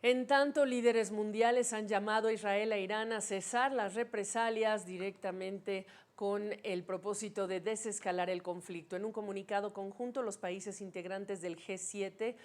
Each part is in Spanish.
En tanto, líderes mundiales han llamado a Israel e Irán a cesar las represalias directamente con el propósito de desescalar el conflicto. En un comunicado conjunto, los países integrantes del G7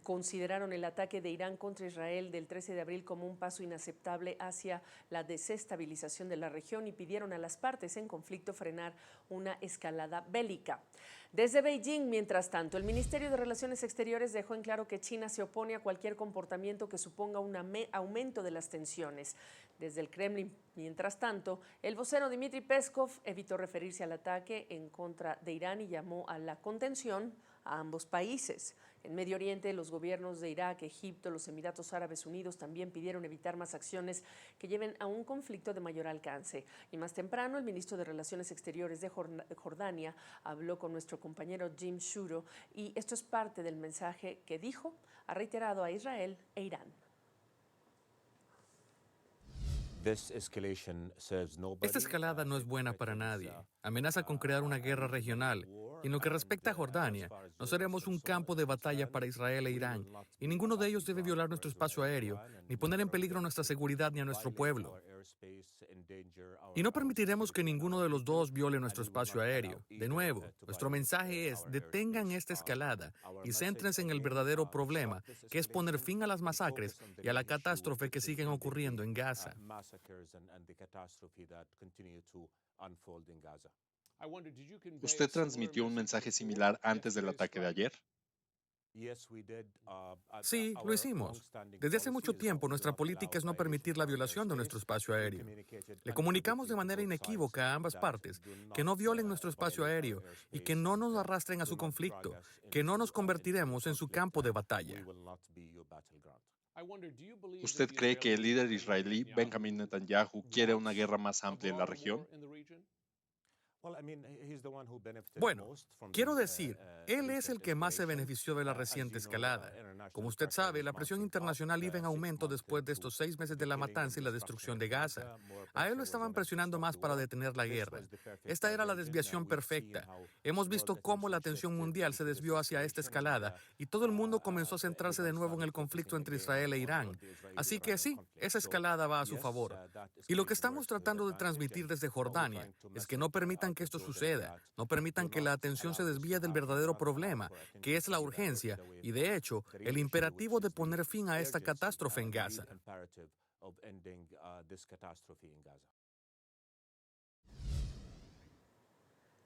consideraron el ataque de Irán contra Israel del 13 de abril como un paso inaceptable hacia la desestabilización de la región y pidieron a las partes en conflicto frenar una escalada bélica. Desde Beijing, mientras tanto, el Ministerio de Relaciones Exteriores dejó en claro que China se opone a cualquier comportamiento que suponga un aumento de las tensiones. Desde el Kremlin, mientras tanto, el vocero Dmitry Peskov evitó referirse al ataque en contra de Irán y llamó a la contención a ambos países. En Medio Oriente, los gobiernos de Irak, Egipto, los Emiratos Árabes Unidos también pidieron evitar más acciones que lleven a un conflicto de mayor alcance. Y más temprano, el ministro de Relaciones Exteriores de Jordania habló con nuestro compañero Jim Shuro y esto es parte del mensaje que dijo, ha reiterado a Israel e Irán. Esta escalada no es buena para nadie. Amenaza con crear una guerra regional. Y en lo que respecta a Jordania, no seremos un campo de batalla para Israel e Irán, y ninguno de ellos debe violar nuestro espacio aéreo, ni poner en peligro nuestra seguridad ni a nuestro pueblo. Y no permitiremos que ninguno de los dos viole nuestro espacio aéreo. De nuevo, nuestro mensaje es: detengan esta escalada y céntrense en el verdadero problema, que es poner fin a las masacres y a la catástrofe que siguen ocurriendo en Gaza. ¿Usted transmitió un mensaje similar antes del ataque de ayer? Sí, lo hicimos. Desde hace mucho tiempo, nuestra política es no permitir la violación de nuestro espacio aéreo. Le comunicamos de manera inequívoca a ambas partes que no violen nuestro espacio aéreo y que no nos arrastren a su conflicto, que no nos convertiremos en su campo de batalla. ¿Usted cree que el líder israelí Benjamin Netanyahu quiere una guerra más amplia en la región? Bueno, quiero decir, él es el que más se benefició de la reciente escalada. Como usted sabe, la presión internacional iba en aumento después de estos 6 meses de la matanza y la destrucción de Gaza. A él lo estaban presionando más para detener la guerra. Esta era la desviación perfecta. Hemos visto cómo la atención mundial se desvió hacia esta escalada y todo el mundo comenzó a centrarse de nuevo en el conflicto entre Israel e Irán. Así que sí, esa escalada va a su favor. Y lo que estamos tratando de transmitir desde Jordania es que no permitan que esto suceda, no permitan que la atención se desvíe del verdadero problema, que es la urgencia y, de hecho, el imperativo de poner fin a esta catástrofe en Gaza.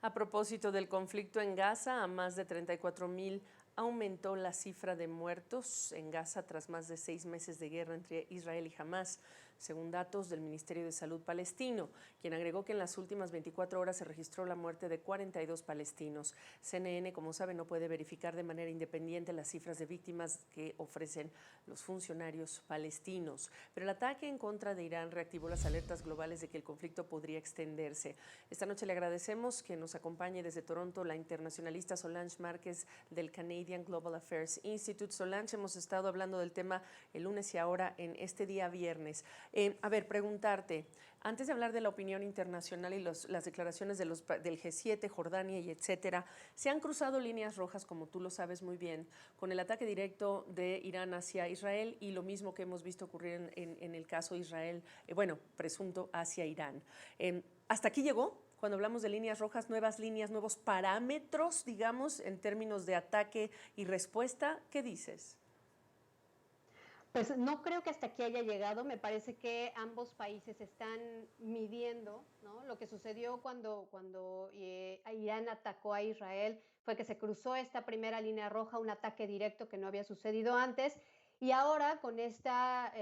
A propósito del conflicto en Gaza, a más de 34.000 aumentó la cifra de muertos en Gaza tras más de 6 meses de guerra entre Israel y Hamás, según datos del Ministerio de Salud palestino, quien agregó que en las últimas 24 horas se registró la muerte de 42 palestinos. CNN, como sabe, no puede verificar de manera independiente las cifras de víctimas que ofrecen los funcionarios palestinos. Pero el ataque en contra de Irán reactivó las alertas globales de que el conflicto podría extenderse. Esta noche le agradecemos que nos acompañe desde Toronto la internacionalista Solange Márquez del Canadian Global Affairs Institute. Solange, hemos estado hablando del tema el lunes y ahora en este día viernes. Preguntarte, antes de hablar de la opinión internacional y las declaraciones del G7, Jordania y etcétera, se han cruzado líneas rojas, como tú lo sabes muy bien, con el ataque directo de Irán hacia Israel y lo mismo que hemos visto ocurrir en el caso de Israel, presunto hacia Irán. ¿Hasta aquí llegó? Cuando hablamos de líneas rojas, nuevas líneas, nuevos parámetros, digamos, en términos de ataque y respuesta, ¿qué dices? Pues no creo que hasta aquí haya llegado. Me parece que ambos países están midiendo, ¿no? Lo que sucedió cuando Irán atacó a Israel fue que se cruzó esta primera línea roja, un ataque directo que no había sucedido antes. Y ahora con esta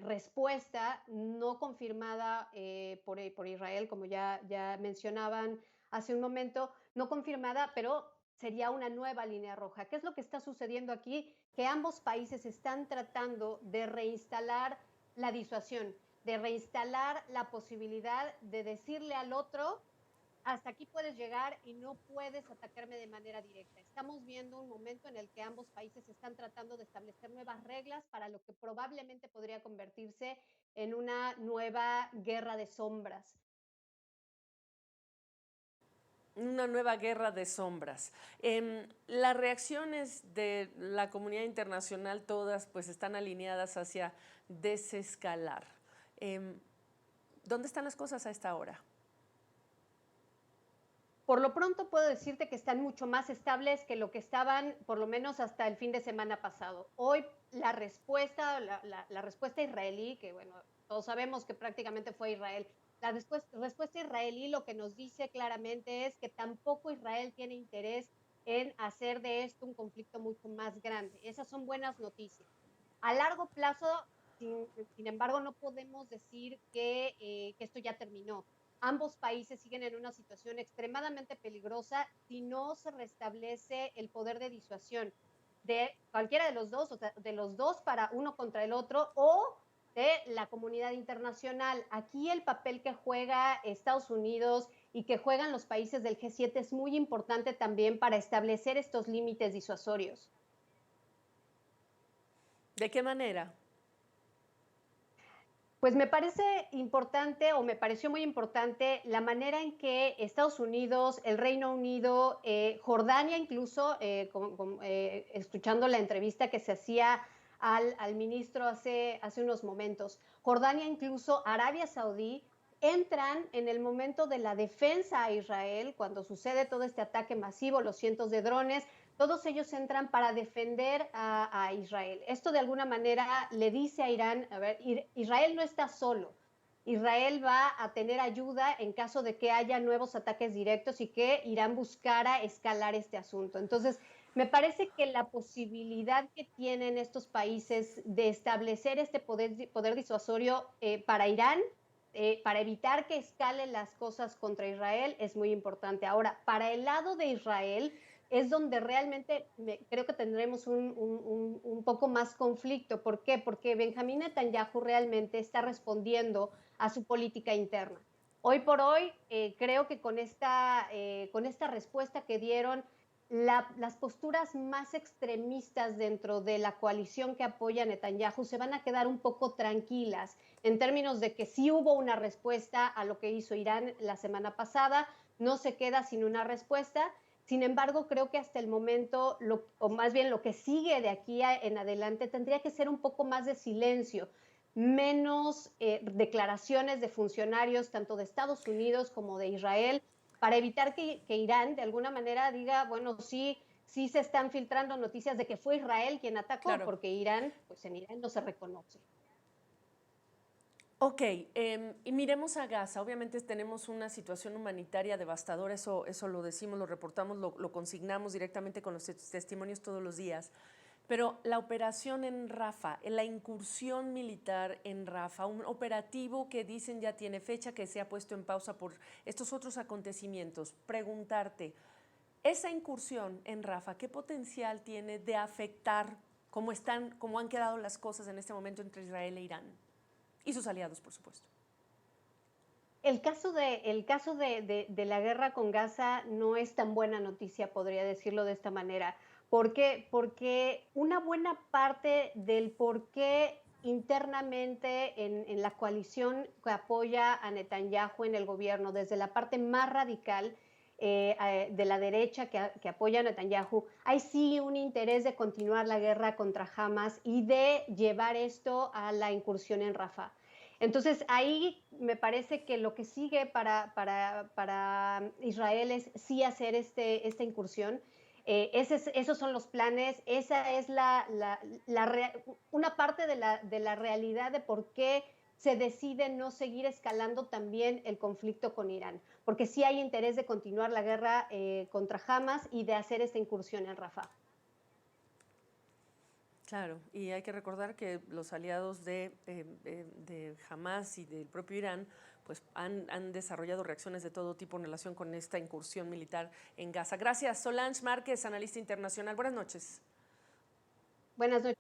respuesta no confirmada por Israel, como ya mencionaban hace un momento, no confirmada, pero sería una nueva línea roja. ¿Qué es lo que está sucediendo aquí? Que ambos países están tratando de reinstalar la disuasión, de reinstalar la posibilidad de decirle al otro: hasta aquí puedes llegar y no puedes atacarme de manera directa. Estamos viendo un momento en el que ambos países están tratando de establecer nuevas reglas para lo que probablemente podría convertirse en una nueva guerra de sombras. Una nueva guerra de sombras. Las reacciones de la comunidad internacional todas pues están alineadas hacia desescalar. ¿Dónde están las cosas a esta hora? Por lo pronto puedo decirte que están mucho más estables que lo que estaban por lo menos hasta el fin de semana pasado. Hoy la respuesta israelí, que bueno, todos sabemos que prácticamente fue Israel, la respuesta israelí lo que nos dice claramente es que tampoco Israel tiene interés en hacer de esto un conflicto mucho más grande. Esas son buenas noticias. A largo plazo, sin embargo, no podemos decir que esto ya terminó. Ambos países siguen en una situación extremadamente peligrosa si no se restablece el poder de disuasión de cualquiera de los dos, o sea, de los dos para uno contra el otro, o de la comunidad internacional. Aquí el papel que juega Estados Unidos y que juegan los países del G7 es muy importante también para establecer estos límites disuasorios. ¿De qué manera? Pues me parece importante, o me pareció muy importante, la manera en que Estados Unidos, el Reino Unido, Jordania incluso, escuchando la entrevista que se hacía al ministro hace unos momentos, Jordania incluso, Arabia Saudí, entran en el momento de la defensa a Israel, cuando sucede todo este ataque masivo, los cientos de drones, todos ellos entran para defender a Israel. Esto de alguna manera le dice a Irán, a ver, Israel no está solo. Israel va a tener ayuda en caso de que haya nuevos ataques directos y que Irán buscara escalar este asunto. Entonces, me parece que la posibilidad que tienen estos países de establecer este poder disuasorio para Irán, para evitar que escalen las cosas contra Israel, es muy importante. Ahora, para el lado de Israel, es donde realmente creo que tendremos un poco más conflicto. ¿Por qué? Porque Benjamín Netanyahu realmente está respondiendo a su política interna. Hoy por hoy, creo que con esta respuesta que dieron, las posturas más extremistas dentro de la coalición que apoya a Netanyahu se van a quedar un poco tranquilas en términos de que sí hubo una respuesta a lo que hizo Irán la semana pasada, no se queda sin una respuesta. Sin embargo, creo que hasta el momento, o más bien lo que sigue de aquí en adelante, tendría que ser un poco más de silencio, menos declaraciones de funcionarios tanto de Estados Unidos como de Israel, para evitar que Irán de alguna manera diga, bueno, sí se están filtrando noticias de que fue Israel quien atacó, claro, porque Irán, pues en Irán no se reconoce. Ok, y miremos a Gaza. Obviamente tenemos una situación humanitaria devastadora, eso lo decimos, lo reportamos, lo consignamos directamente con los testimonios todos los días. Pero la operación en Rafah, la incursión militar en Rafah, un operativo que dicen ya tiene fecha, que se ha puesto en pausa por estos otros acontecimientos. Preguntarte, esa incursión en Rafah, ¿qué potencial tiene de afectar cómo han quedado las cosas en este momento entre Israel e Irán? Y sus aliados, por supuesto. El caso de la guerra con Gaza no es tan buena noticia, podría decirlo de esta manera. ¿Por qué? Porque una buena parte del por qué internamente en la coalición que apoya a Netanyahu en el gobierno, desde la parte más radical de la derecha que apoya a Netanyahu, hay sí un interés de continuar la guerra contra Hamas y de llevar esto a la incursión en Rafah. Entonces, ahí me parece que lo que sigue para Israel es sí hacer esta incursión. Esos son los planes, esa es una parte de la realidad de por qué se decide no seguir escalando también el conflicto con Irán, porque sí hay interés de continuar la guerra contra Hamas y de hacer esta incursión en Rafah. Claro, y hay que recordar que los aliados de Hamas y del propio Irán pues han desarrollado reacciones de todo tipo en relación con esta incursión militar en Gaza. Gracias, Solange Márquez, analista internacional. Buenas noches. Buenas noches.